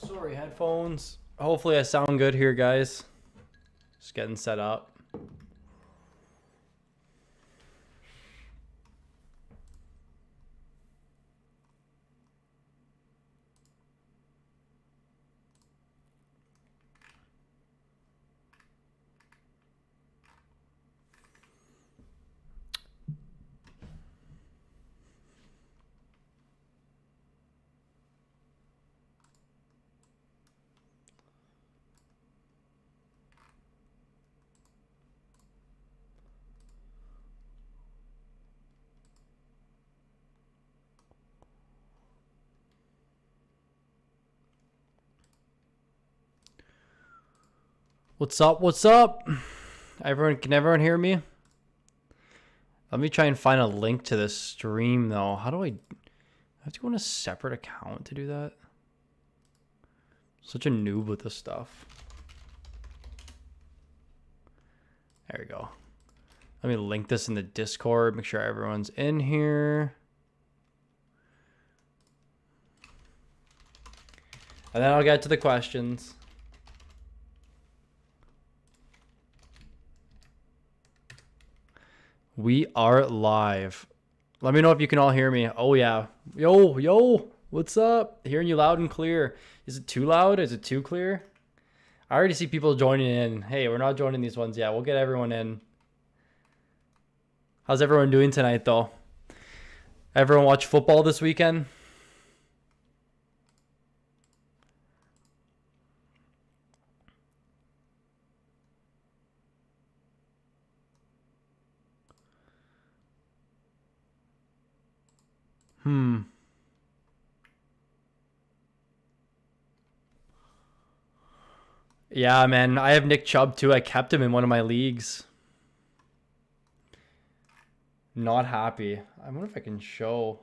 Sorry, headphones. Hopefully I sound good here, guys. Just getting set up. What's up? What's up? Can everyone hear me? Let me try and find a link to this stream though. How do I have to go on a separate account to do that? Such a noob with this stuff. There we go. Let me link this in the Discord. Make sure everyone's in here. And then I'll get to the questions. We are live. Let me know if you can all hear me. Oh yeah. Yo, what's up? Hearing you loud and clear. Is it too loud? Is it too clear? I already see people joining in. Hey, we're not joining these ones yet. We'll get everyone in. How's everyone doing tonight though? Everyone watch football this weekend? Yeah, man. I have Nick Chubb too. I kept him in one of my leagues. Not happy. I wonder if I can show.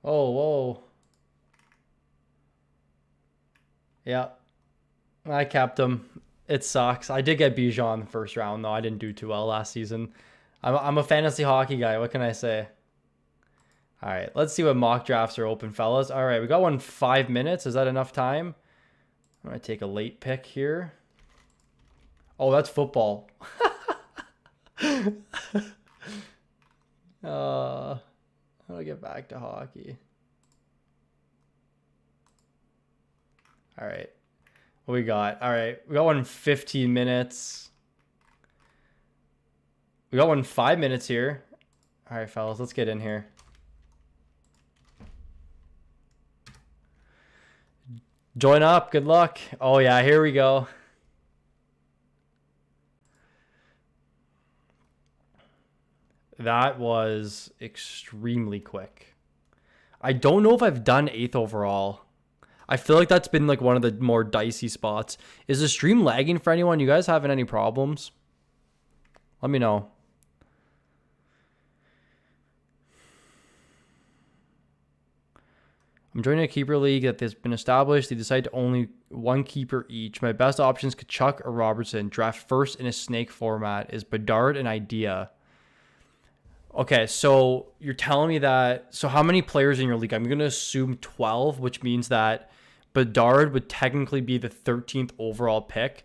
Oh, whoa. Yeah. I kept him. It sucks. I did get Bijan in the first round, though. I didn't do too well last season. I'm a fantasy hockey guy. What can I say? All right. Let's see what mock drafts are open, fellas. All right. We got one 5 minutes. Is that enough time? I'm going to take a late pick here. Oh, that's football. How do I get back to hockey? All right. What we got? All right. We got one 15 minutes. We got one 5 minutes here. All right, fellas, let's get in here. Join up. Good luck. Oh, yeah. Here we go. That was extremely quick. I don't know if I've done 8th overall. I feel like that's been like one of the more dicey spots. Is the stream lagging for anyone? You guys having any problems? Let me know. I'm joining a keeper league that has been established. They decide to only one keeper each. My best options, Kachuk or Robertson. Draft first in a snake format. Is Bedard an idea? Okay, so you're telling me that... So how many players in your league? I'm going to assume 12, which means that Bedard would technically be the 13th overall pick.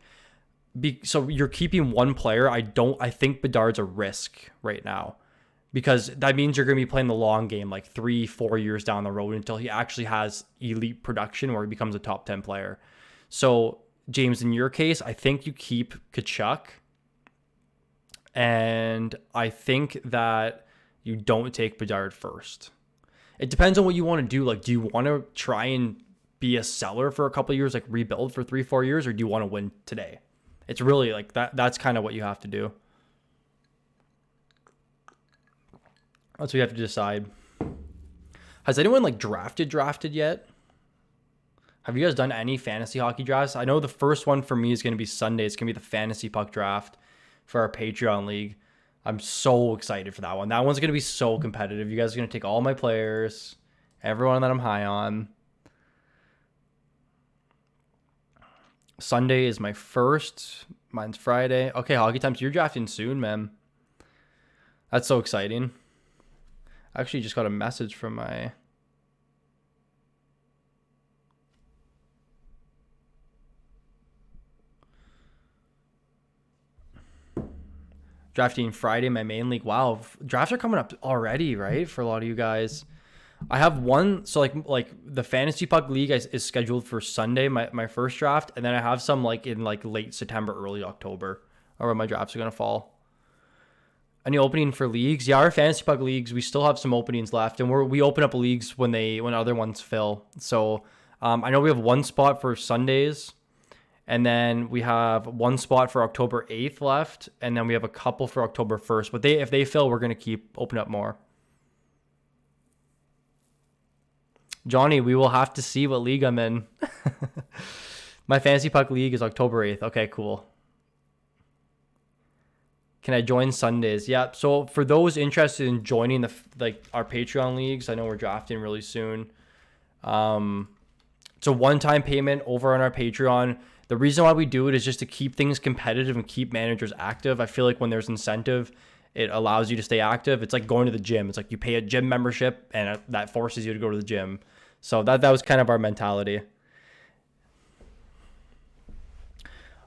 So you're keeping one player. I think Bedard's a risk right now. Because that means you're going to be playing the long game, like 3-4 years down the road until he actually has elite production where he becomes a top 10 player. So, James, in your case, I think you keep Kachuk. And I think that you don't take Bedard first. It depends on what you want to do. Like, do you want to try and be a seller for a couple of years, like rebuild for 3-4 years, or do you want to win today? It's really like that. That's kind of what you have to do. That's what you have to decide. Has anyone like drafted yet? Have you guys done any fantasy hockey drafts? I know the first one for me is going to be Sunday. It's going to be the fantasy puck draft for our Patreon league. I'm so excited for that one. That one's going to be so competitive. You guys are going to take all my players, everyone that I'm high on. Sunday is my first. Mine's Friday. Okay, Hockey Time. So you're drafting soon, man. That's so exciting. I actually just got a message from my... drafting Friday, my main league. Wow, drafts are coming up already, right? For a lot of you guys. I have one, so like the Fantasy Puck League is scheduled for Sunday, my first draft, and then I have some like in like late September, early October, or where my drafts are gonna fall. Any opening for leagues? Yeah, our Fantasy Puck leagues, we still have some openings left, and we open up leagues when other ones fill. So I know we have one spot for Sundays, and then we have one spot for October 8th left, and then we have a couple for October 1st. But if they fill, we're gonna keep open up more. Johnny, we will have to see what league I'm in. My Fantasy Puck league is October 8th. Okay, cool. Can I join Sundays? Yeah. So for those interested in joining our Patreon leagues, I know we're drafting really soon. It's a one-time payment over on our Patreon. The reason why we do it is just to keep things competitive and keep managers active. I feel like when there's incentive, it allows you to stay active. It's like going to the gym. It's like you pay a gym membership and that forces you to go to the gym. So that was kind of our mentality.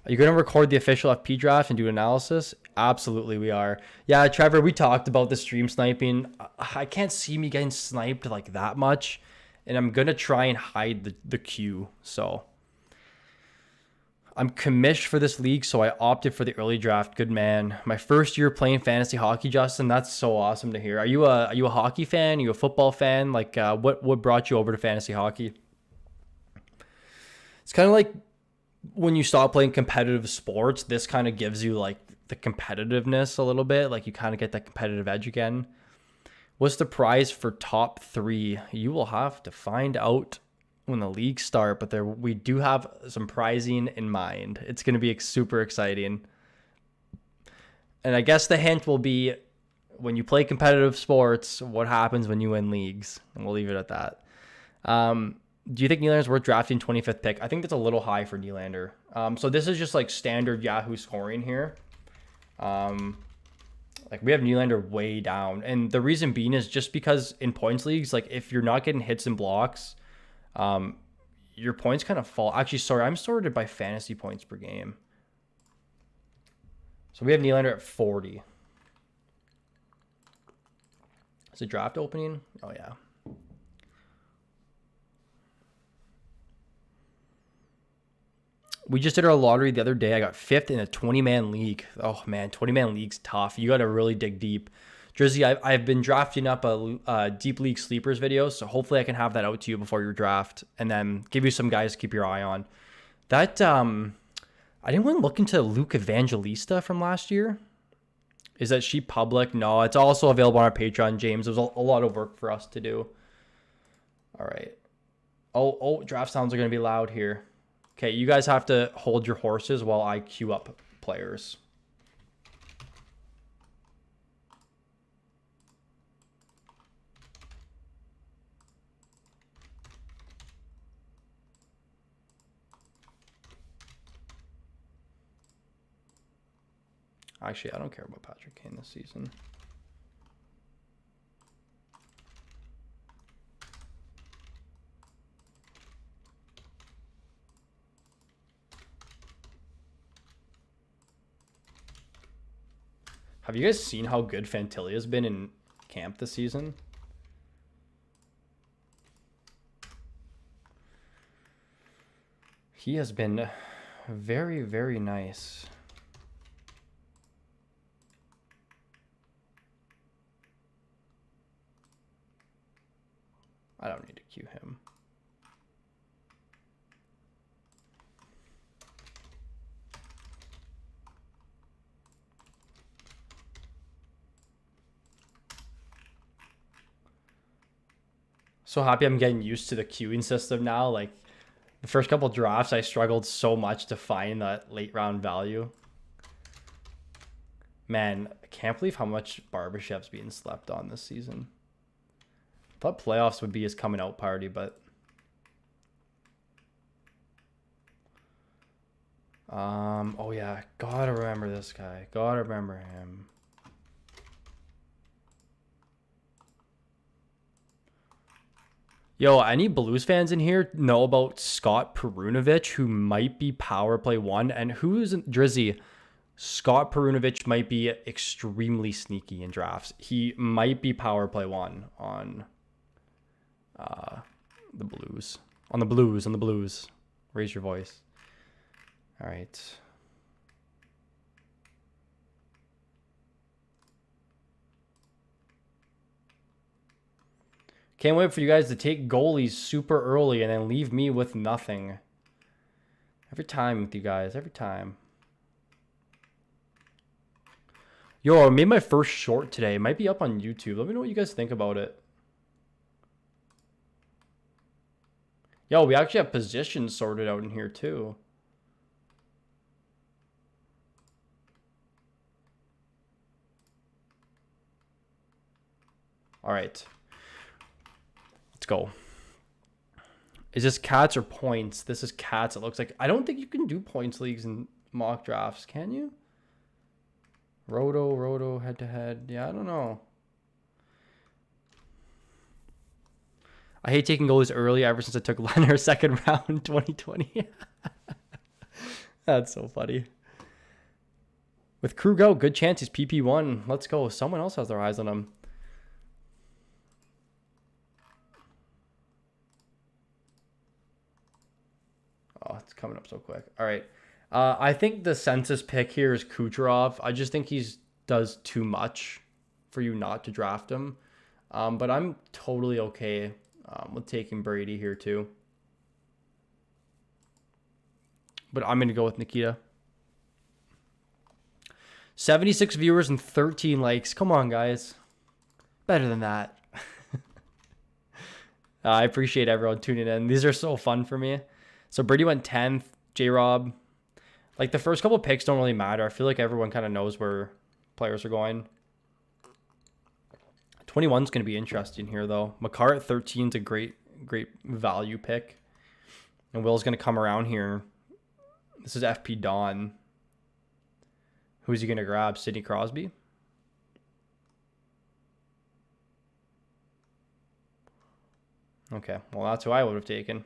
Are you going to record the official FP draft and do analysis? Absolutely, we are. Yeah, Trevor, we talked about the stream sniping. I can't see me getting sniped like that much, and I'm going to try and hide the queue. So I'm commissioned for this league, so I opted for the early draft. Good man. My first year playing fantasy hockey, Justin. That's so awesome to hear. Are you a hockey fan? Are you a football fan? Like, what brought you over to fantasy hockey? It's kind of like when you stop playing competitive sports, this kind of gives you like the competitiveness a little bit. Like you kind of get that competitive edge again. What's the prize for top 3? You will have to find out when the leagues start, but we do have some prizing in mind. It's going to be super exciting. And I guess the hint will be when you play competitive sports, what happens when you win leagues? And we'll leave it at that. Do you think Nylander's worth drafting 25th pick? I think that's a little high for Nylander. So this is just like standard Yahoo scoring here. Like we have Nylander way down. And the reason being is just because in points leagues, like if you're not getting hits and blocks, your points kind of fall. Actually, sorry, I'm sorted by fantasy points per game. So we have Nylander at 40. Is it draft opening? Oh, yeah. We just did our lottery the other day. I got 5th in a 20-man league. Oh, man, 20-man league's tough. You got to really dig deep. Drizzy, I've been drafting up a Deep League Sleepers video, so hopefully I can have that out to you before your draft and then give you some guys to keep your eye on. That, I didn't want to look into Luke Evangelista from last year. Is that sheet public? No, it's also available on our Patreon, James. There's a lot of work for us to do. All right. Oh, draft sounds are going to be loud here. Okay, you guys have to hold your horses while I queue up players. Actually, I don't care about Patrick Kane this season. Have you guys seen how good Fantilli has been in camp this season? He has been very, very nice. I don't need to queue him. So happy I'm getting used to the queuing system now. Like the first couple drafts, I struggled so much to find that late round value. Man, I can't believe how much Barbashev's being slept on this season. I thought playoffs would be his coming out party, but oh yeah, gotta remember this guy. Gotta remember him. Yo, any Blues fans in here know about Scott Perunovich, who might be power play 1? And who's Drizzy? Scott Perunovich might be extremely sneaky in drafts. He might be power play 1 on the Blues. On the Blues. Raise your voice. All right. Can't wait for you guys to take goalies super early and then leave me with nothing. Every time with you guys. Every time. Yo, I made my first short today. It might be up on YouTube. Let me know what you guys think about it. Yo, we actually have positions sorted out in here too. All right. Let's go. Is this cats or points? This is cats. It looks like. I don't think you can do points leagues and mock drafts. Can you? Roto, head to head. Yeah, I don't know. I hate taking goalies early ever since I took Leonard second round 2020. That's so funny. With Krug out, good chance he's PP1. Let's go. Someone else has their eyes on him. Oh, it's coming up so quick. All right. I think the census pick here is Kucherov. I just think he does too much for you not to draft him. But I'm totally okay with taking Brady here too. But I'm going to go with Nikita. 76 viewers and 13 likes. Come on, guys. Better than that. I appreciate everyone tuning in. These are so fun for me. So Brady went 10th. J-Rob. Like, the first couple picks don't really matter. I feel like everyone kind of knows where players are going. 21 is going to be interesting here, though. Makar at 13 is a great value pick. And Will's going to come around here. This is FP Don. Who's he going to grab? Sidney Crosby? Okay, well, that's who I would have taken.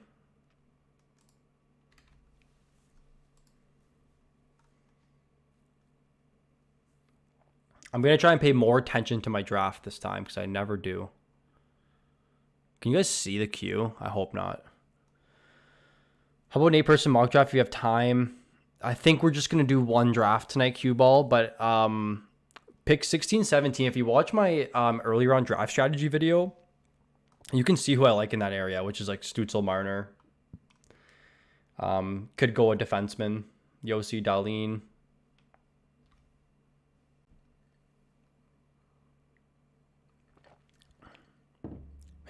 I'm going to try and pay more attention to my draft this time because I never do. Can you guys see the queue? I hope not. How about an 8-person mock draft if you have time? I think we're just going to do one draft tonight, cue ball, but pick 16, 17. If you watch my early round draft strategy video, you can see who I like in that area, which is like Stutzel, Marner. Could go a defenseman, Yossi, Dahlin.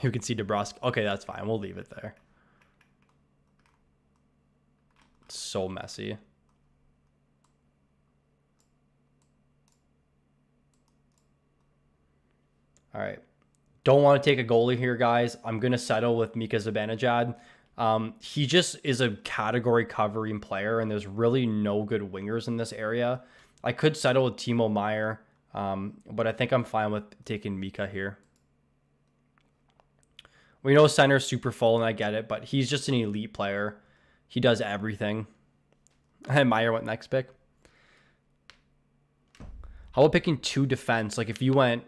You can see DeBrusque. Okay, that's fine. We'll leave it there. It's so messy. All right. Don't want to take a goalie here, guys. I'm going to settle with Mika Zibanejad. He just is a category covering player, and there's really no good wingers in this area. I could settle with Timo Meier, but I think I'm fine with taking Mika here. We know center's super full, and I get it, but he's just an elite player. He does everything. And Meier went next pick. How about picking 2 defense? Like if you went...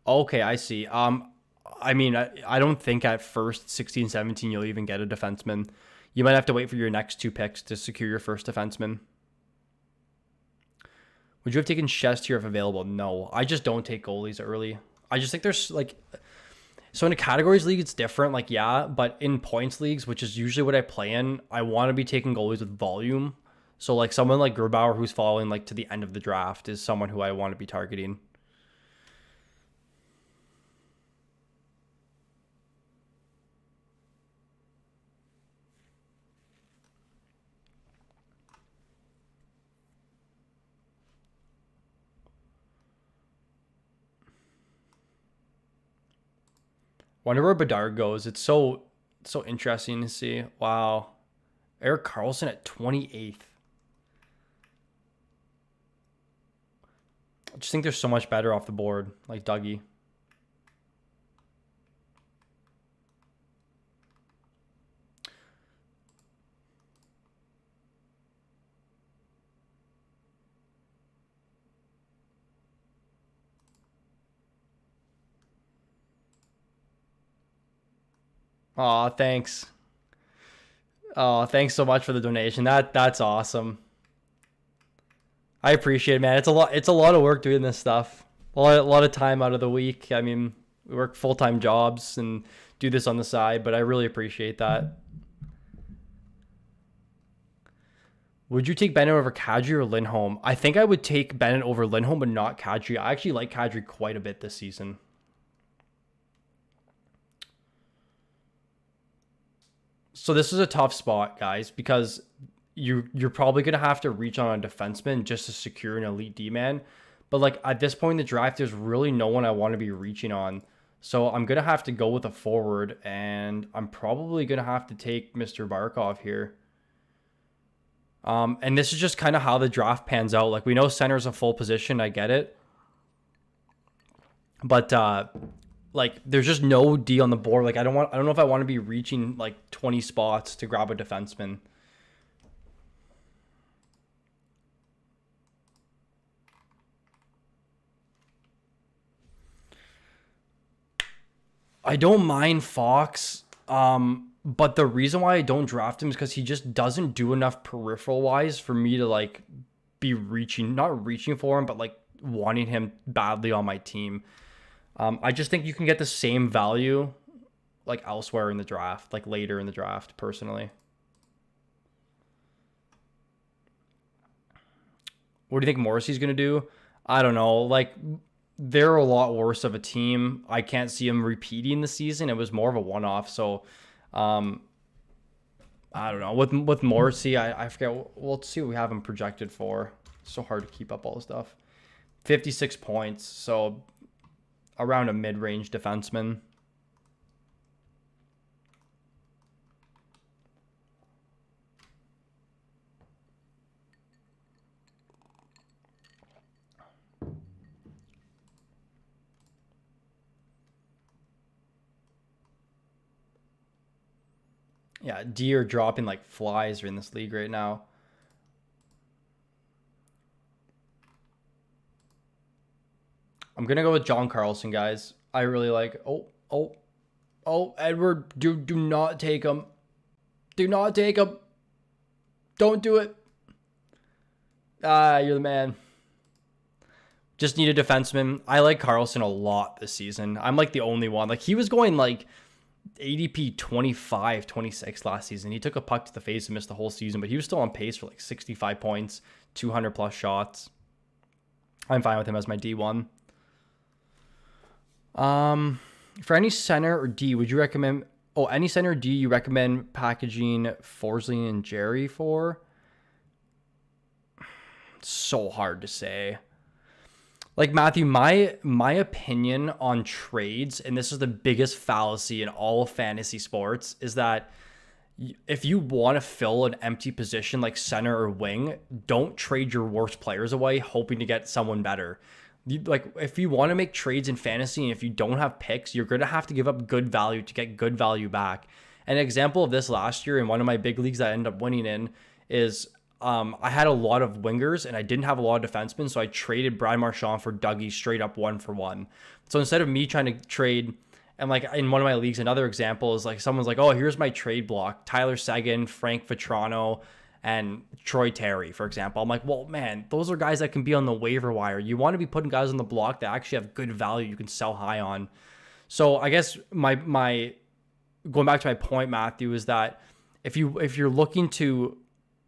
Okay, I see. I mean, I don't think at first 16, 17 you'll even get a defenseman. You might have to wait for your next 2 picks to secure your first defenseman. Would you have taken Chest here if available? No, I just don't take goalies early. I just think there's like... So in a categories league, it's different. Like, yeah, but in points leagues, which is usually what I play in, I want to be taking goalies with volume. So like someone like Grubauer who's falling like to the end of the draft is someone who I want to be targeting. Wonder where Bedard goes. It's so interesting to see. Wow. Erik Karlsson at 28th. I just think they're so much better off the board, like Dougie. Aw, thanks. Oh, thanks so much for the donation. That's awesome. I appreciate it, man. It's a lot of work doing this stuff. A lot of time out of the week. I mean, we work full-time jobs and do this on the side, but I really appreciate that. Would you take Bennett over Kadri or Lindholm? I think I would take Bennett over Lindholm, but not Kadri. I actually like Kadri quite a bit this season. So this is a tough spot, guys, because you're probably gonna have to reach on a defenseman just to secure an elite D man. But like at this point in the draft, there's really no one I want to be reaching on. So I'm gonna have to go with a forward, and I'm probably gonna have to take Mr. Barkov here. And this is just kind of how the draft pans out. Like we know center is a full position, I get it, but like there's just no D on the board. Like I don't know if I want to be reaching like 20 spots to grab a defenseman. I don't mind Fox, but the reason why I don't draft him is because he just doesn't do enough peripheral wise for me to like be not reaching for him, but like wanting him badly on my team. I just think you can get the same value like elsewhere in the draft, like later in the draft, personally. What do you think Morrissey's going to do? I don't know. Like, they're a lot worse of a team. I can't see him repeating the season. It was more of a one-off. So, um, I don't know. With Morrissey, I forget. Well, let's see what we have him projected for. It's so hard to keep up all the stuff. 56 points. So, around a mid-range defenseman. Yeah, D are dropping like flies in this league right now. I'm gonna go with John Carlson, guys. I really like. Oh, Edward, do not take him. Do not take him. Don't do it. Ah, you're the man. Just need a defenseman. I like Carlson a lot this season. I'm like the only one. Like he was going like ADP 25, 26 last season. He took a puck to the face and missed the whole season, but he was still on pace for like 65 points, 200 plus shots. I'm fine with him as my D1. For any center or D, would you recommend? Oh, any center or D you recommend packaging Forsling and Jerry for? It's so hard to say. Like Matthew, my opinion on trades, and this is the biggest fallacy in all of fantasy sports, is that if you want to fill an empty position like center or wing, don't trade your worst players away hoping to get someone better. Like if you want to make trades in fantasy and if you don't have picks, you're going to have to give up good value to get good value back. An example of this last year in one of my big leagues that I ended up winning in is I had a lot of wingers and I didn't have a lot of defensemen, so I traded Brad Marchand for Dougie straight up 1-for-1. So instead of me trying to trade, and like in one of my leagues, another example is like someone's like, oh, here's my trade block: Tyler Seguin, Frank Vetrano, and Troy Terry, for example. I'm like, well, man, those are guys that can be on the waiver wire. You want to be putting guys on the block that actually have good value you can sell high on. So I guess my going back to my point, Matthew, is that if you're looking to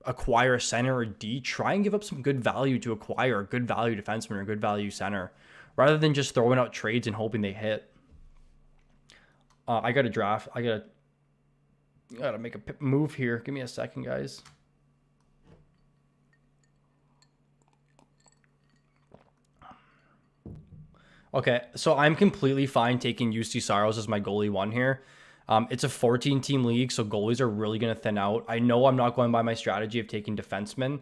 acquire a center or D, try and give up some good value to acquire a good value defenseman or a good value center, rather than just throwing out trades and hoping they hit. I got to draft. I gotta make a move here. Give me a second, guys. Okay, so I'm completely fine taking UC Saros as my goalie one here. It's a 14-team league, so goalies are really going to thin out. I know I'm not going by my strategy of taking defensemen.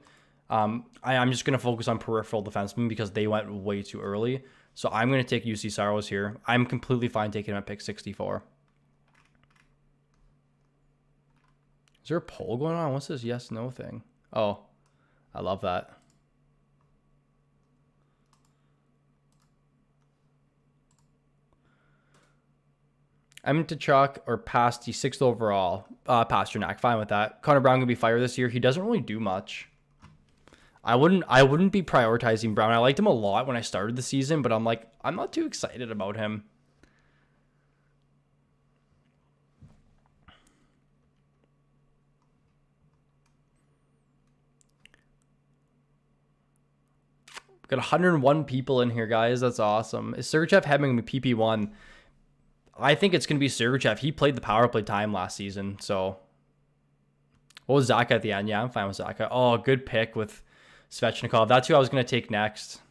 I'm just going to focus on peripheral defensemen because they went way too early. So I'm going to take UC Saros here. I'm completely fine taking him at pick 64. Is there a poll going on? What's this yes-no thing? Oh, I love that. I'm to Chuck or past the 6th overall. Pasternak, fine with that. Connor Brown gonna be fired this year. He doesn't really do much. I wouldn't be prioritizing Brown. I liked him a lot when I started the season, but I'm like, I'm not too excited about him. Got 101 people in here, guys. That's awesome. Is Sergachev having a PP1? I think it's going to be Sergachev. He played the power play time last season, so. What was Zaka at the end? Yeah, I'm fine with Zaka. Oh, good pick with Svechnikov. That's who I was going to take next.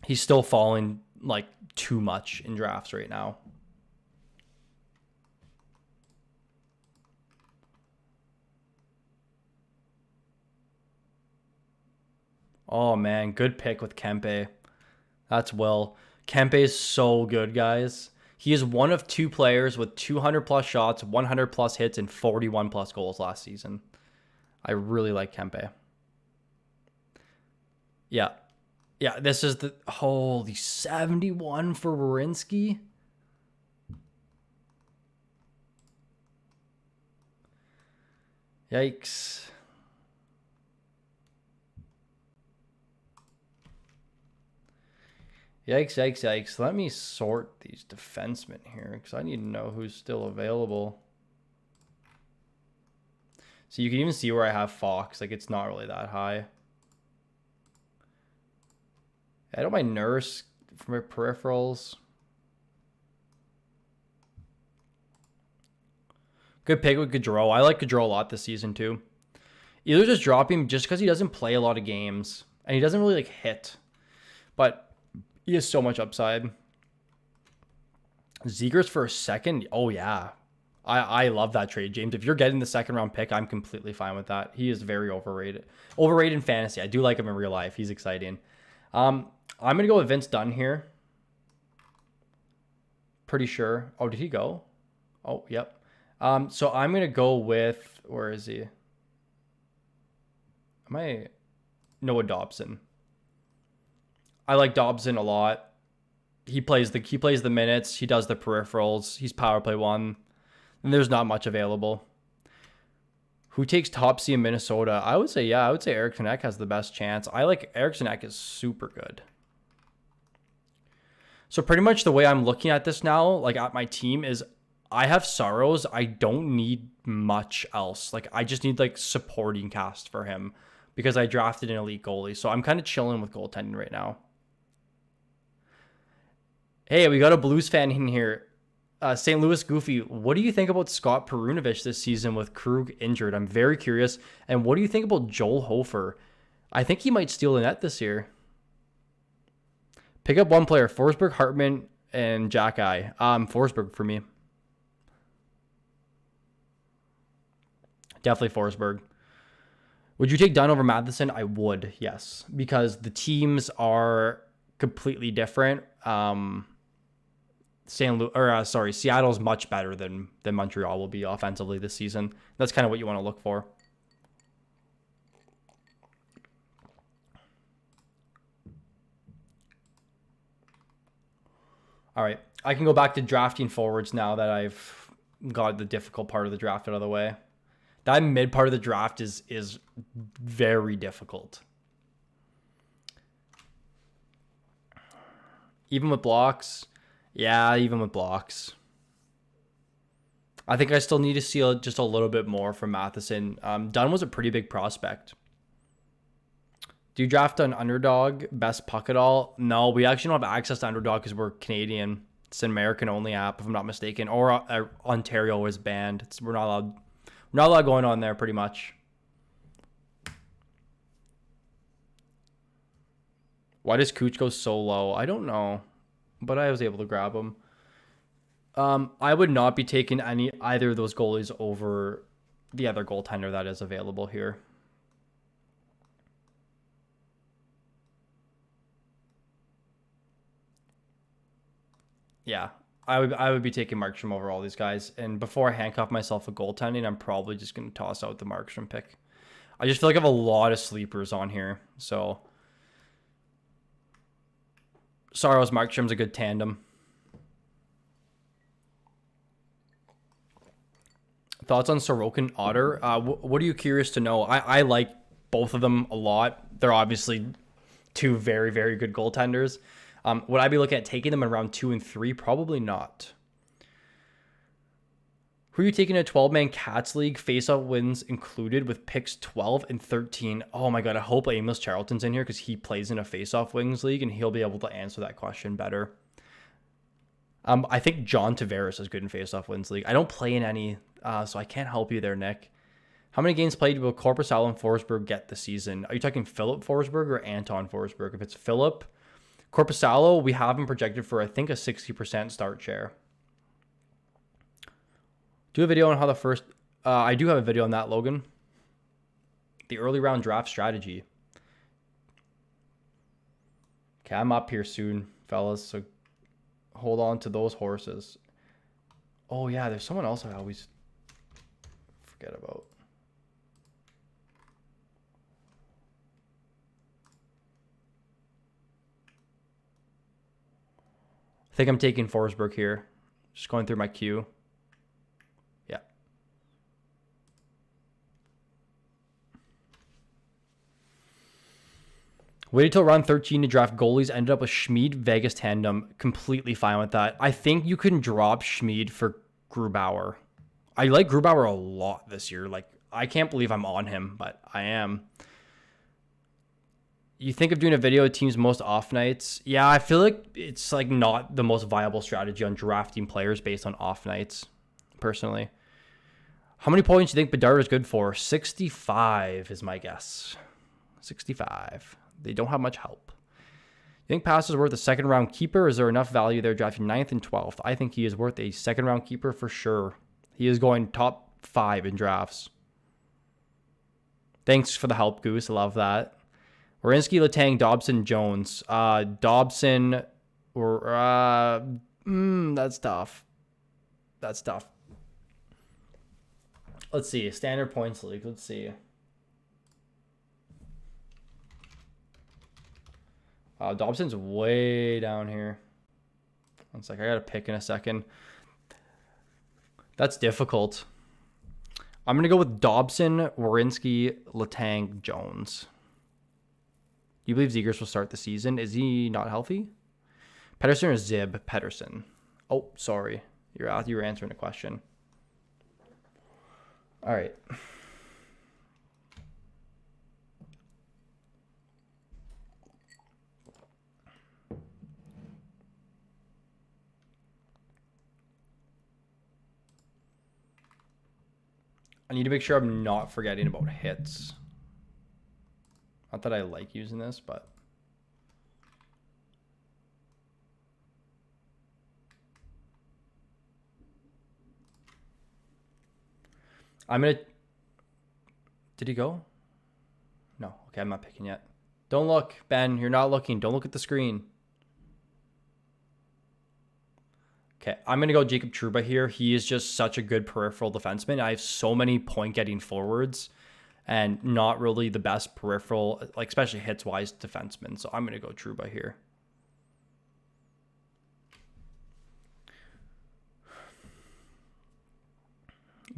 He's still falling, like, too much in drafts right now. Oh, man. Good pick with Kempe. That's Will. Kempe is so good, guys. He is one of 2 players with 200 plus shots, 100 plus hits, and 41 plus goals last season. I really like Kempe. Yeah. Yeah, this is the... Holy, 71 for Werenski? Yikes. Yikes, yikes, yikes. Let me sort these defensemen here because I need to know who's still available. So you can even see where I have Fox. Like, it's not really that high. I don't mind Nurse for my peripherals. Good pick with Gaudreau. I like Gaudreau a lot this season, too. Either just drop him just because he doesn't play a lot of games. And he doesn't really, like, hit. But... he has so much upside. Zegers for a second? Oh, yeah. I love that trade, James. If you're getting the 2nd round pick, I'm completely fine with that. He is very overrated. Overrated in fantasy. I do like him in real life. He's exciting. I'm going to go with Vince Dunn here. Pretty sure. Oh, did he go? Oh, yep. So I'm going to go with... where is he? Noah Dobson. I like Dobson a lot. He plays the minutes. He does the peripherals. He's power play 1. And there's not much available. Who takes top C in Minnesota? I would say Eric Tanek has the best chance. Eric Tanek is super good. So pretty much the way I'm looking at this now, like at my team, is I have Saros. I don't need much else. Like I just need like supporting cast for him because I drafted an elite goalie. So I'm kind of chilling with goaltending right now. Hey, we got a Blues fan in here. St. Louis Goofy, what do you think about Scott Perunovich this season with Krug injured? I'm very curious. And what do you think about Joel Hofer? I think he might steal the net this year. Pick up one player, Forsberg, Hartman, and Jack Eye. Forsberg for me. Definitely Forsberg. Would you take Dunn over Matheson? I would, yes. Because the teams are completely different. Seattle's much better than Montreal will be offensively this season. That's kind of what you want to look for. All right, I can go back to drafting forwards now that I've got the difficult part of the draft out of the way. That mid part of the draft is very difficult. Even with blocks. Yeah, even with blocks. I think I still need to see just a little bit more from Matheson. Dunn was a pretty big prospect. Do you draft an Underdog, best puck at all? No, we actually don't have access to Underdog because we're Canadian. It's an American-only app, if I'm not mistaken. Or Ontario is banned. We're not allowed going on there, pretty much. Why does Cooch go so low? I don't know. But I was able to grab him. I would not be taking either of those goalies over the other goaltender that is available here. Yeah, I would be taking Markstrom over all these guys. And before I handcuff myself with goaltending, I'm probably just going to toss out the Markstrom pick. I just feel like I have a lot of sleepers on here. So Saros Markstrom's a good tandem. Thoughts on Sorokin and Otter? What are you curious to know? I like both of them a lot. They're obviously two very, very good goaltenders. Would I be looking at taking them in round 2 and 3? Probably not. Who are you taking a 12-man Cats League? Face-off wins included with picks 12 and 13. Oh my god, I hope Amos Charlton's in here because he plays in a face-off wings league and he'll be able to answer that question better. I think John Tavares is good in face-off wins league. I don't play in any, so I can't help you there, Nick. How many games played will Korpisalo and Forsberg get this season? Are you talking Philip Forsberg or Anton Forsberg? If it's Philip, Korpisalo, we have him projected for, I think, a 60% start share. Do a video on how the first... I do have a video on that, Logan. The early round draft strategy. Okay, I'm up here soon, fellas, so hold on to those horses. Oh, yeah, there's someone else I always forget about. I think I'm taking Forsberg here. Just going through my queue. Yeah. Waited till round 13 to draft goalies. Ended up with Schmid, Vegas tandem. Completely fine with that. I think you can drop Schmid for Grubauer. I like Grubauer a lot this year. Like, I can't believe I'm on him, but I am. You think of doing a video of teams' most off nights? Yeah, I feel like it's like not the most viable strategy on drafting players based on off nights, personally. How many points do you think Bedard is good for? 65 is my guess. 65. They don't have much help. You think Pass is worth a second round keeper? Is there enough value there drafting 9th and 12th? I think he is worth a second round keeper for sure. He is going top 5 in drafts. Thanks for the help, Goose. I love that. Werenski, Letang, Dobson, Jones. Dobson or that's tough. That's tough. Let's see. Standard points league. Let's see. Dobson's way down here. One sec. I gotta pick in a second. That's difficult. I'm gonna go with Dobson, Werenski, Letang, Jones. Do you believe Zegers will start the season? Is he not healthy? Pedersen or Zib? Pedersen. Oh, sorry. You were answering a question. All right. I need to make sure I'm not forgetting about hits. Not that I like using this, but... I'm going to... Did he go? No. Okay, I'm not picking yet. Don't look, Ben. You're not looking. Don't look at the screen. Okay, I'm going to go Jacob Trouba here. He is just such a good peripheral defenseman. I have so many point-getting forwards and not really the best peripheral, like especially hits-wise defenseman. So I'm going to go Trouba here.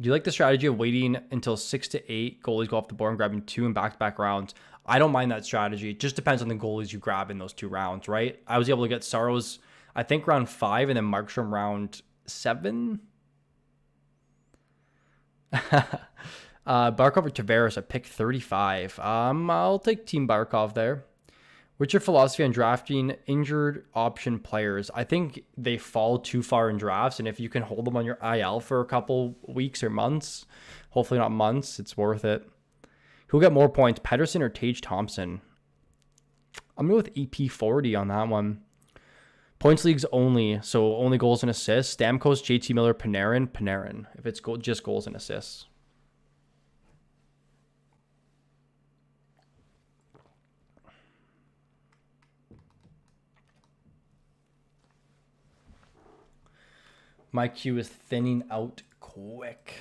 Do you like the strategy of waiting until 6 to 8 goalies go off the board and grabbing 2 in back-to-back rounds? I don't mind that strategy. It just depends on the goalies you grab in those 2 rounds, right? I was able to get Saros, I think, round 5 and then Markstrom round 7. Barkov or Tavares at pick 35. I'll take Team Barkov there. What's your philosophy on drafting injured option players? I think they fall too far in drafts, and if you can hold them on your IL for a couple weeks or months, hopefully not months, it's worth it. Who'll get more points, Pedersen or Tage Thompson? I'm going with EP40 on that one. Points leagues only, so only goals and assists. Stamkos, JT Miller, Panarin. If it's just goals and assists. My queue is thinning out quick.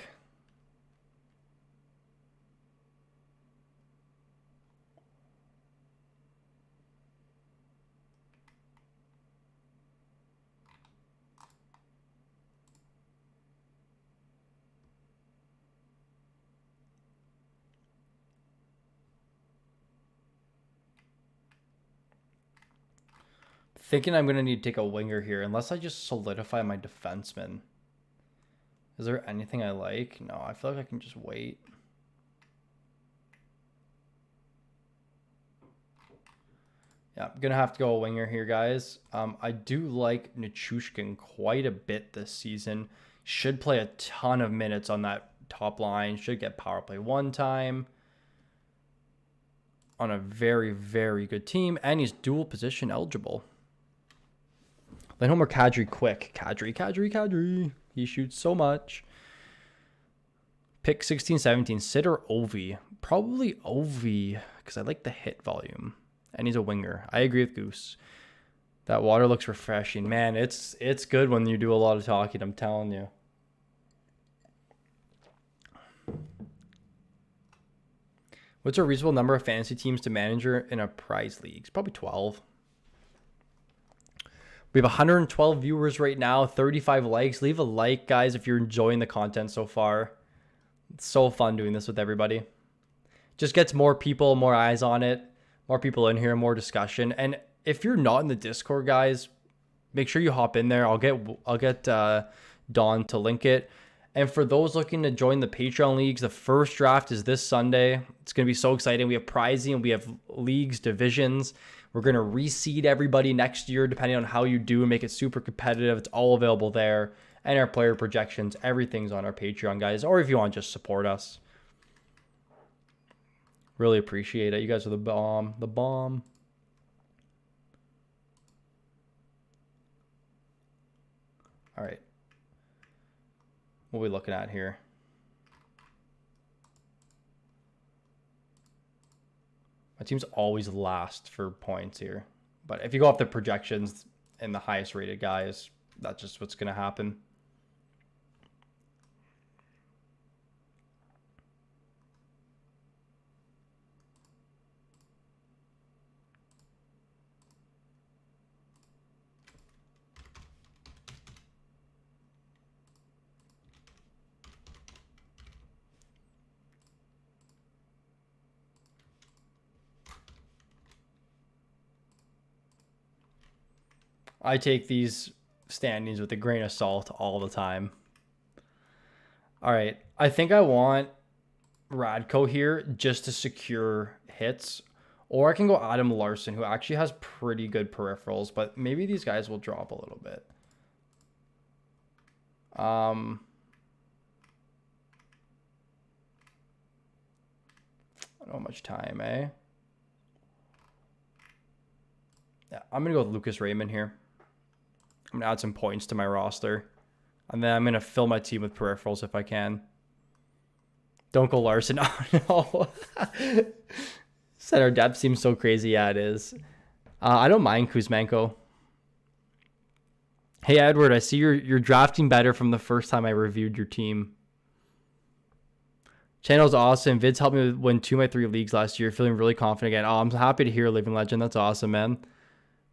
Thinking I'm going to need to take a winger here, unless I just solidify my defenseman. Is there anything I like? No, I feel like I can just wait. Yeah, I'm going to have to go a winger here, guys. I do like Nichushkin quite a bit this season. Should play a ton of minutes on that top line. Should get power play one time. On a very, very good team. And he's dual position eligible. Lindholm or Kadri quick. Kadri. He shoots so much. Pick 16, 17. Sid or Ovi? Probably Ovi because I like the hit volume. And he's a winger. I agree with Goose. That water looks refreshing. Man, it's good when you do a lot of talking, I'm telling you. What's a reasonable number of fantasy teams to manage in a prize league? It's probably 12. We have 112 viewers right now, 35 likes. Leave a like, guys, if you're enjoying the content so far. It's so fun doing this with everybody. Just gets more people, more eyes on it, more people in here, more discussion. And if you're not in the Discord, guys, make sure you hop in there. I'll get Dawn to link it. And for those looking to join the Patreon leagues, the first draft is this Sunday. It's going to be so exciting. We have prizing, we have leagues, divisions. We're going to reseed everybody next year, depending on how you do, and make it super competitive. It's all available there. And our player projections, everything's on our Patreon, guys. Or if you want, just support us. Really appreciate it. You guys are the bomb. The bomb. All right. What are we looking at here? My team's always last for points here. But if you go off the projections and the highest rated guys, that's just what's going to happen. I take these standings with a grain of salt all the time. All right. I think I want Radko here just to secure hits. Or I can go Adam Larson, who actually has pretty good peripherals. But maybe these guys will drop a little bit. I don't know how much time, eh? Yeah, I'm going to go with Lucas Raymond here. I'm going to add some points to my roster. And then I'm going to fill my team with peripherals if I can. Don't go Larson. Oh, no. Center depth seems so crazy. Yeah, it is. I don't mind Kuzmenko. Hey, Edward, I see you're drafting better from the first time I reviewed your team. Channel's awesome. Vids helped me win 2 of my 3 leagues last year. Feeling really confident again. Oh, I'm happy to hear Living Legend. That's awesome, man.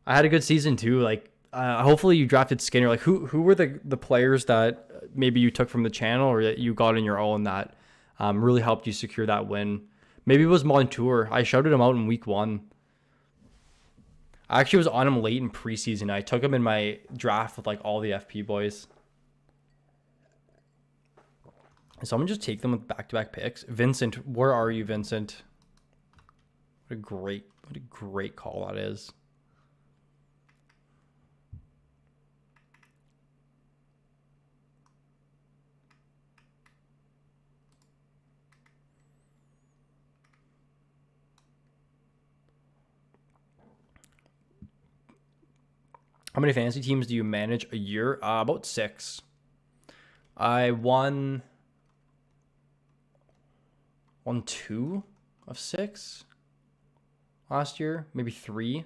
I had a good season too. Like, hopefully you drafted Skinner. Like, who were the players that maybe you took from the channel or that you got in your own that really helped you secure that win? Maybe it was Montour. I shouted him out in week 1. I actually was on him late in preseason. I took him in my draft with like all the FP boys. Someone just take them with back-to-back picks. Vincent, where are you, Vincent? What a great call that is. How many fantasy teams do you manage a year? About 6. I won 2 of 6 last year, maybe 3.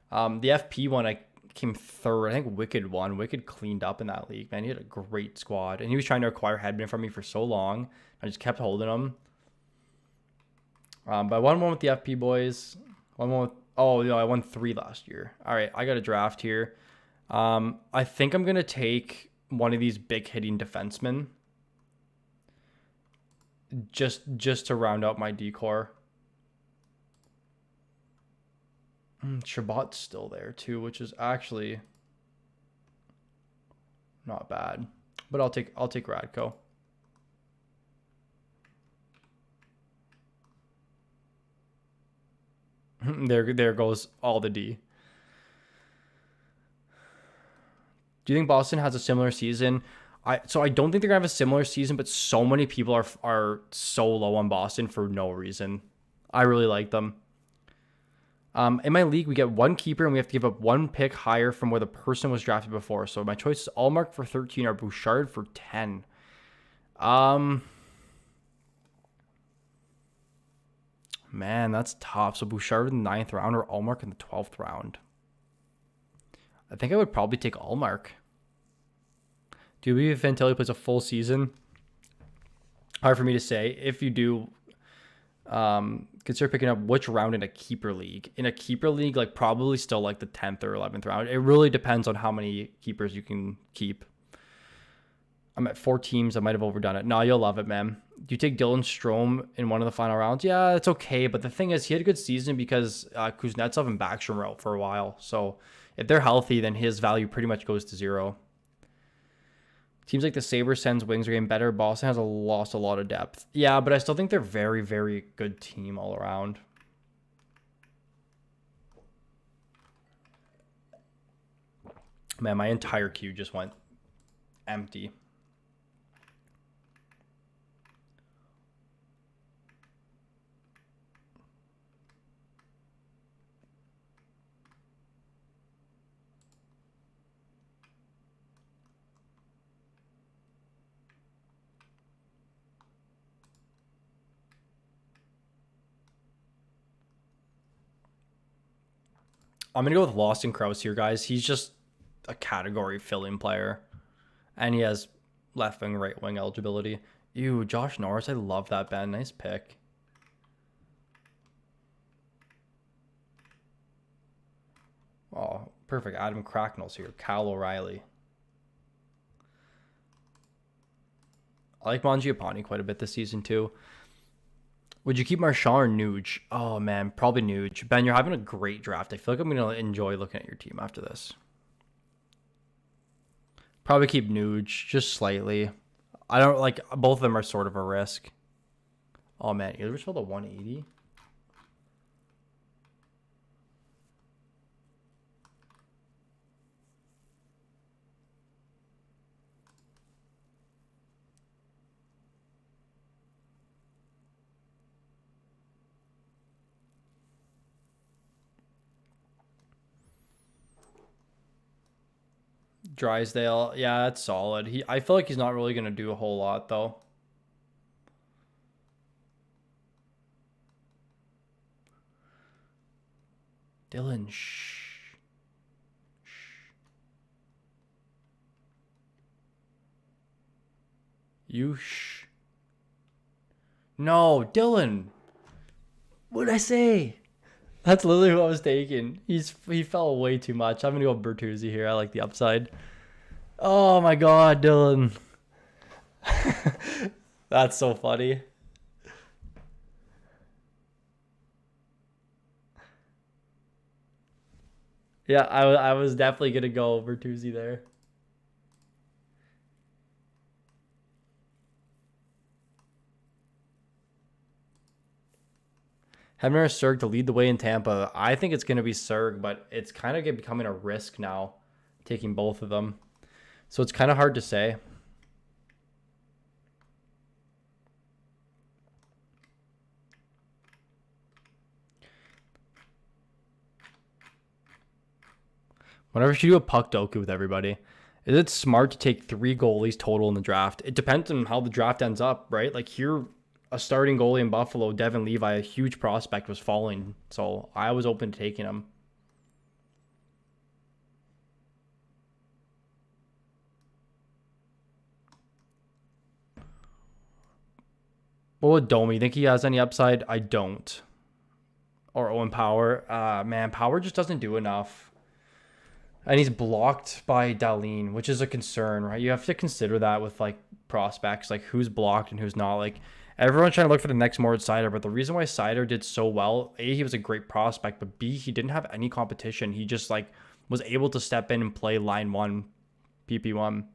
The FP one, I came 3rd. I think Wicked won. Wicked cleaned up in that league, man. He had a great squad, and he was trying to acquire Hedman from me for so long. I just kept holding him. But I won 1 with the FP boys. Won 1 with... Oh, no, I won 3 last year. All right, I got a draft here. I think I'm going to take one of these big hitting defensemen just to round out my decor. I Shabbat's still there too, which is actually not bad. But I'll take Radko. There goes all the D. Do you think Boston has a similar season? I don't think they're gonna have a similar season, but so many people are so low on Boston for no reason. I really like them. In my league, we get one keeper and we have to give up one pick higher from where the person was drafted before. So my choice is Allmark for 13 or Bouchard for 10. Man, that's tough. So Bouchard in the 9th round or Allmark in the 12th round. I think I would probably take Allmark. Do you believe if Fantilli plays a full season? Hard for me to say. If you do, consider picking up which round in a keeper league. In a keeper league, like probably still like the 10th or 11th round. It really depends on how many keepers you can keep. I'm at 4 teams. I might have overdone it. No, you'll love it, man. Do you take Dylan Strome in one of the final rounds? Yeah, it's okay. But the thing is, he had a good season because Kuznetsov and Backstrom were out for a while. So if they're healthy, then his value pretty much goes to 0. Teams like the Sabres, Sens, Wings are getting better. Boston has lost a lot of depth. Yeah, but I still think they're very, very good team all around. Man, my entire queue just went empty. I'm going to go with Lawson Krause here, guys. He's just a category filling player. And he has left wing, right wing eligibility. Ew, Josh Norris. I love that, Ben. Nice pick. Oh, perfect. Adam Cracknell's here. Cal O'Reilly. I like Mangiapane quite a bit this season, too. Would you keep Marchand or Nuge? Oh, man, probably Nuge. Ben, you're having a great draft. I feel like I'm going to enjoy looking at your team after this. Probably keep Nuge, just slightly. I don't like, both of them are sort of a risk. Oh, man, you ever saw the 180? Drysdale, yeah, that's solid. I feel like he's not really going to do a whole lot, though. Dylan, shh. You shh. No, Dylan. What did I say? That's literally who I was taking. He fell way too much. I'm going to go Bertuzzi here. I like the upside. Oh my god, Dylan. That's so funny. Yeah, I was definitely going to go Bertuzzi there. Hebner or Serg to lead the way in Tampa. I think it's going to be Serg, but it's kind of becoming a risk now, taking both of them. So it's kind of hard to say. Whenever you do a puck doku with everybody, is it smart to take 3 goalies total in the draft? It depends on how the draft ends up, right? Like here, a starting goalie in Buffalo, Devin Levi, a huge prospect, was falling. So I was open to taking him. What would Domi? You think he has any upside? I don't. Or Owen Power. Man, Power just doesn't do enough. And he's blocked by Dahlin, which is a concern, right? You have to consider that with like prospects, like who's blocked and who's not. Like Everyone's trying to look for the next Moritz Seider, but the reason why Seider did so well, A, he was a great prospect, but B, he didn't have any competition. He just like was able to step in and play line 1, PP1.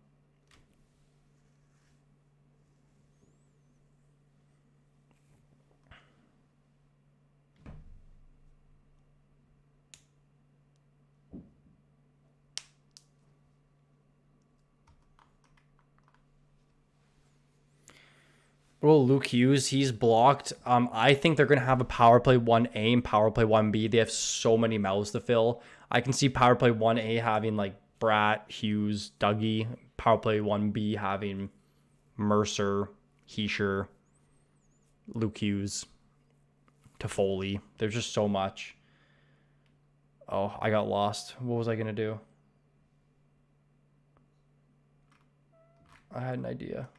Well, Luke Hughes, he's blocked. I think they're going to have a power play 1A and power play 1B. They have so many mouths to fill. I can see power play 1A having like Bratt, Hughes, Dougie. Power play 1B having Mercer, Heischer, Luke Hughes, Toffoli. There's just so much. Oh, I got lost. What was I going to do? I had an idea.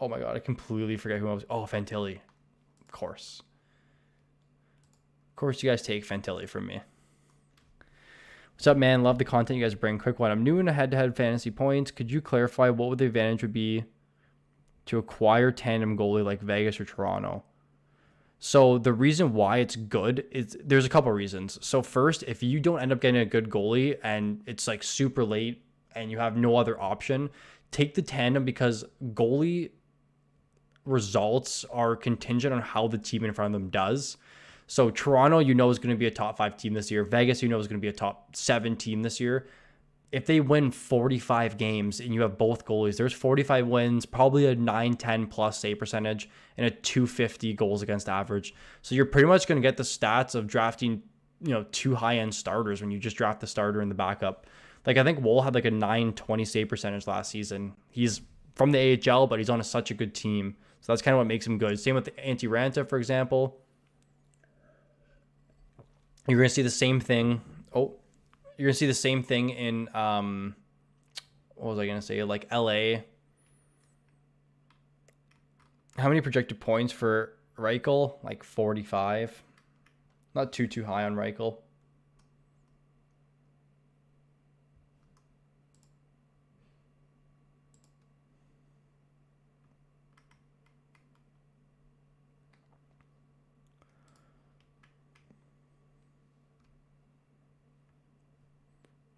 Oh my god, I completely forget who I was. Oh, Fantilli. Of course. Of course you guys take Fantilli from me. What's up, man? Love the content you guys bring. Quick one. I'm new in a head-to-head fantasy points. Could you clarify what would the advantage would be to acquire tandem goalie like Vegas or Toronto? So the reason why it's good is there's a couple reasons. So first, if you don't end up getting a good goalie and it's like super late and you have no other option, take the tandem because goalie results are contingent on how the team in front of them does. So Toronto, you know, is going to be a top 5 team this year. Vegas, you know, is going to be a top 7 team this year. If they win 45 games and you have both goalies, there's 45 wins, probably a 9-10 plus save percentage and a 250 goals against average. So you're pretty much going to get the stats of drafting, you know, 2 high-end starters when you just draft the starter and the backup. Like I think Woll had like a 920 save percentage last season. He's from the AHL, but he's on such a good team. So that's kind of what makes him good. Same with Antti Raanta, for example. You're going to see the same thing. Oh, you're going to see the same thing in, what was I going to say? Like LA. How many projected points for Reichel? Like 45. Not too high on Reichel.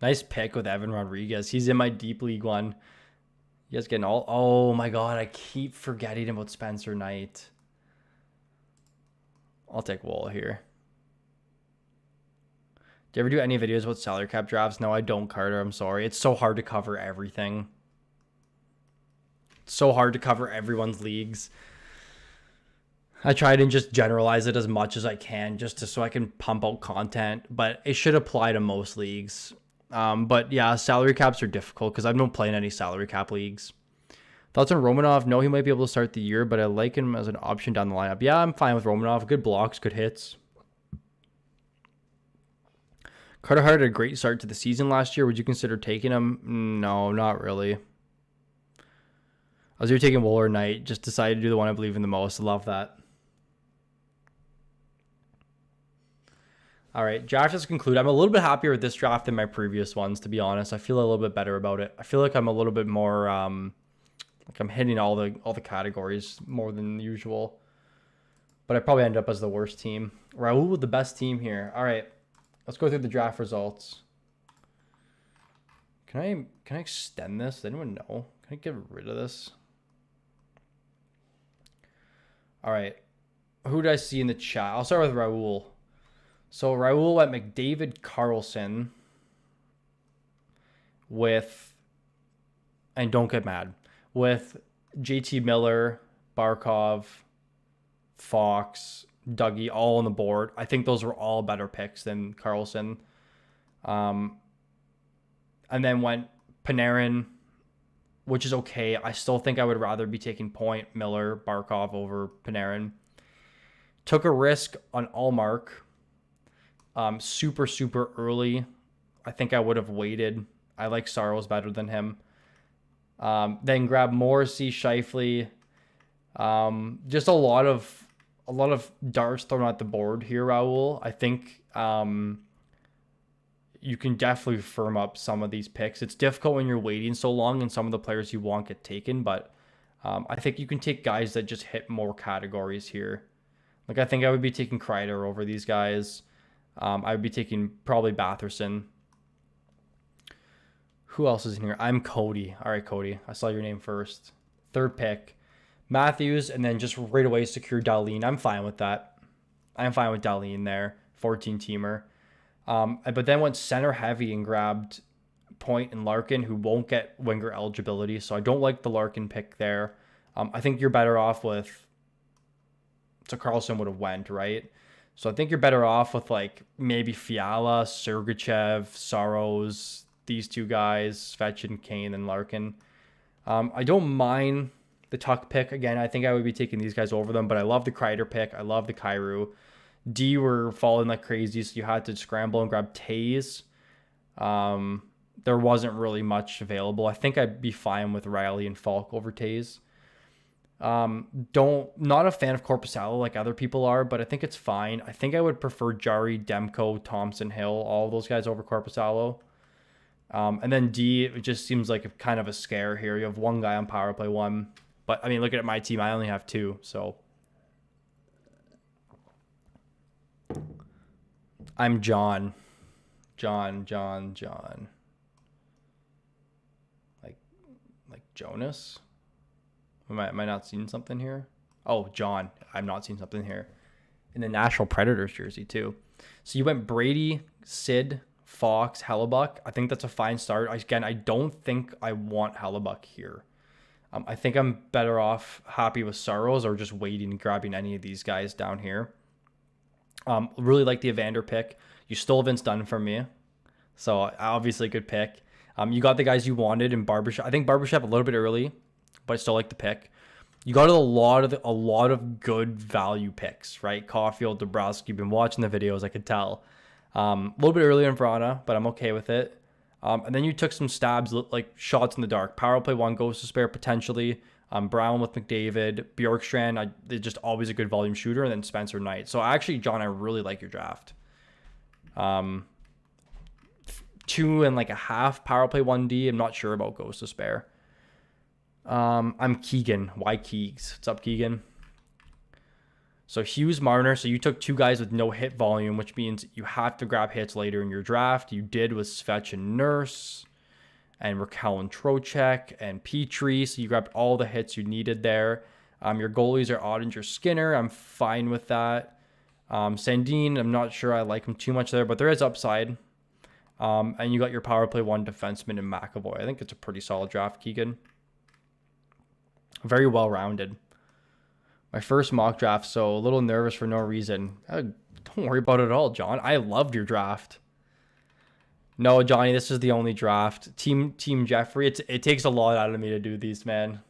Nice pick with Evan Rodriguez. He's in my deep league one. You guys getting all... Oh my god, I keep forgetting about Spencer Knight. I'll take Woll here. Do you ever do any videos about salary cap drafts? No, I don't, Carter. I'm sorry. It's so hard to cover everything. It's so hard to cover everyone's leagues. I try to just generalize it as much as I can just so I can pump out content, but it should apply to most leagues. But yeah, salary caps are difficult because I've not playing any salary cap leagues. Thoughts on Romanov? No, he might be able to start the year, but I like him as an option down the lineup. Yeah, I'm fine with Romanov. Good blocks, good hits. Carter Hart had a great start to the season last year. Would you consider taking him? No, not really. I was either taking Woll or Knight. Just decided to do the one I believe in the most. Love that. All right, draft is concluded. I'm a little bit happier with this draft than my previous ones, to be honest. I feel a little bit better about it. I feel like I'm a little bit more, like I'm hitting all the categories more than usual. But I probably end up as the worst team. Raul with the best team here. All right, let's go through the draft results. Can I extend this? Does anyone know? Can I get rid of this? All right, who did I see in the chat? I'll start with Raul. So Raul went McDavid, Carlson with, and don't get mad, with JT Miller, Barkov, Fox, Dougie, all on the board. I think those were all better picks than Carlson. And then went Panarin, which is okay. I still think I would rather be taking Point, Miller, Barkov over Panarin. Took a risk on Allmark. Super early. I think I would have waited. I like Saros better than him. Then grab Morrissey, Scheifele. Just a lot of darts thrown at the board here, Raul. I think you can definitely firm up some of these picks. It's difficult when you're waiting so long and some of the players you want get taken, but I think you can take guys that just hit more categories here. Like, I think I would be taking Kreider over these guys. I would be taking probably Batherson. Who else is in here? I'm Cody. All right, Cody. I saw your name first. Third pick. Matthews, and then just right away secure Dahlin. I'm fine with that. I'm fine with Dahlin there. 14-teamer. But then went center heavy and grabbed Point and Larkin, who won't get winger eligibility. So I don't like the Larkin pick there. I think you're better off with... So Carlson would have went, right? So I think you're better off with like maybe Fiala, Sergachev, Saros, these two guys, Svechin, Kane, and Larkin. I don't mind the Tuck pick. Again, I think I would be taking these guys over them, but I love the Kreider pick. I love the Kyrou. D were falling like crazy, so you had to scramble and grab Tays. There wasn't really much available. I think I'd be fine with Riley and Falk over Tays. Not a fan of Korpisalo like other people are, but I think it's fine. I think I would prefer Jari, Demko, Thompson, Hill, all of those guys over Korpisalo. And then D, it just seems like kind of a scare here. You have one guy on power play 1, but I mean, looking at my team, I only have 2, so I'm John. Like Jonas. Am I not seeing something here? Oh, John. I'm not seeing something here. In the Nashville Predators jersey, too. So you went Brady, Sid, Fox, Hellebuck. I think that's a fine start. Again, I don't think I want Hellebuck here. I think I'm better off happy with Saros or just waiting and grabbing any of these guys down here. Really like the Evander pick. You stole Vince Dunn from me. So obviously a good pick. You got the guys you wanted in Barbashev. I think Barbashev a little bit early, but I still like the pick. You got a lot of good value picks, right? Caulfield, Dabrowski. You've been watching the videos, I could tell. A little bit earlier in Vrana, but I'm okay with it. And then you took some stabs, like shots in the dark. Power play 1 goes to spare potentially. Brown with McDavid, Bjorkstrand. They're just always a good volume shooter, and then Spencer Knight. So actually, John, I really like your draft. 2.5 power play 1D. I'm not sure about goes to spare. I'm Keegan. Why Keegs? What's up, Keegan? So Hughes, Marner. So you took 2 guys with no hit volume, which means you have to grab hits later in your draft. You did with Svech and Nurse and Raquel and Trocheck and Petrie. So you grabbed all the hits you needed there. Your goalies are Ottinger, Skinner. I'm fine with that. Sandin, I'm not sure I like him too much there, but there is upside. And you got your power play 1 defenseman in McAvoy. I think it's a pretty solid draft, Keegan. Very well-rounded. My first mock draft, so a little nervous for no reason. Don't worry about it at all, John. I loved your draft. No, Johnny, this is the only draft. Team Jeffrey, it takes a lot out of me to do these, man.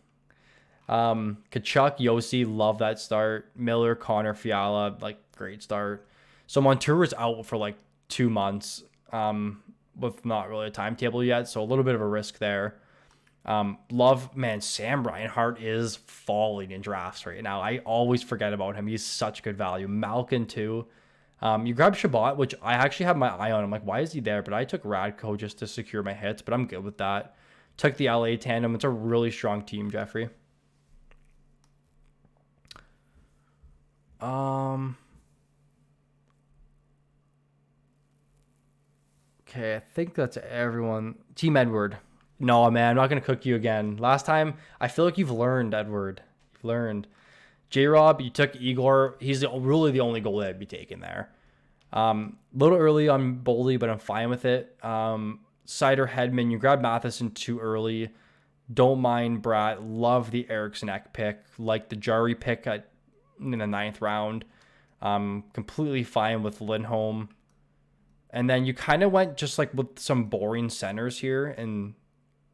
Kachuk, Yossi, love that start. Miller, Connor, Fiala, like great start. So Montour's out for like 2 months, with not really a timetable yet, so a little bit of a risk there. Sam Reinhart is falling in drafts right now. I always forget about him. He's such good value. Malkin too. You grab Shabbat, which I actually have my eye on. I'm like, why is he there? But I took Radko just to secure my hits, but I'm good with that. Took the LA tandem. It's a really strong team, Jeffrey. Okay, I think that's everyone. Team Edward. No, man, I'm not going to cook you again. Last time, I feel like you've learned, Edward. You've learned. J-Rob, you took Igor. He's really the only goal that I'd be taking there. A little early on Boldy, but I'm fine with it. Sider, Hedman, you grabbed Matheson too early. Don't mind Bratt. Love the Eriksson Ek pick. Like the Jari pick in the 9th round. Completely fine with Lindholm. And then you kind of went just like with some boring centers here and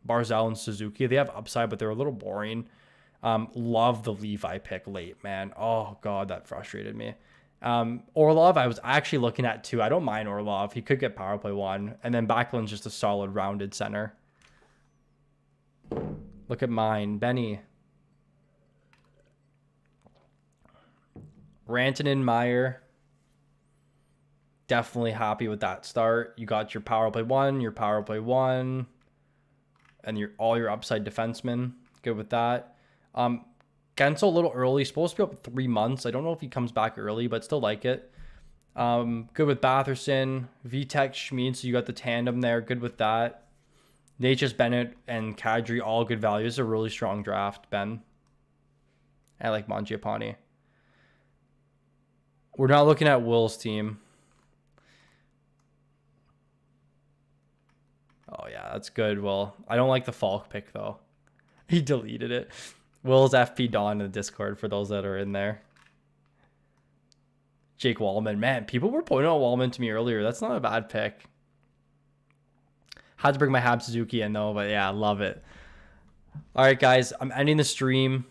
Barzal and Suzuki. They have upside, but they're a little boring. Love the Levi pick late, man. Oh, God, that frustrated me. Orlov, I was actually looking at too. I don't mind Orlov. He could get power play 1. And then Backlund's just a solid rounded center. Look at mine. Benny. Rantanen, Meyer. Definitely happy with that start. You got your power play 1, your power play 1, and all your upside defensemen. Good with that. Gensel a little early. Supposed to be up 3 months. I don't know if he comes back early, but still like it. Good with Batherson. Vitek, Schmid, so you got the tandem there. Good with that. Natchez, Bennett, and Kadri, all good values. It's a really strong draft, Ben. I like Mangiapane. We're not looking at Will's team. Oh, yeah, that's good, Will. I don't like the Falk pick, though. He deleted it. Will's FP Dawn in the Discord for those that are in there. Jake Wallman. Man, people were pointing out Wallman to me earlier. That's not a bad pick. Had to bring my Hab Suzuki in, though, but yeah, I love it. All right, guys, I'm ending the stream.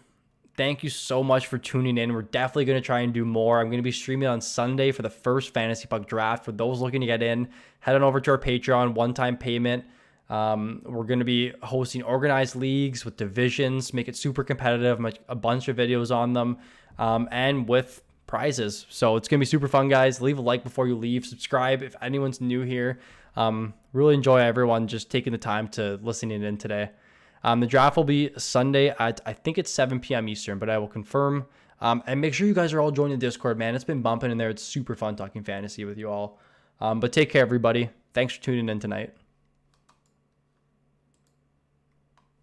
Thank you so much for tuning in. We're definitely going to try and do more. I'm going to be streaming on Sunday for the first Fantasy Puck draft. For those looking to get in, head on over to our Patreon, one-time payment. We're going to be hosting organized leagues with divisions, make it super competitive, a bunch of videos on them, and with prizes. So it's going to be super fun, guys. Leave a like before you leave. Subscribe if anyone's new here. Really enjoy everyone just taking the time to listening in today. The draft will be Sunday at, I think it's 7 p.m. Eastern, but I will confirm. And make sure you guys are all joining the Discord, man. It's been bumping in there. It's super fun talking fantasy with you all. But take care, everybody. Thanks for tuning in tonight.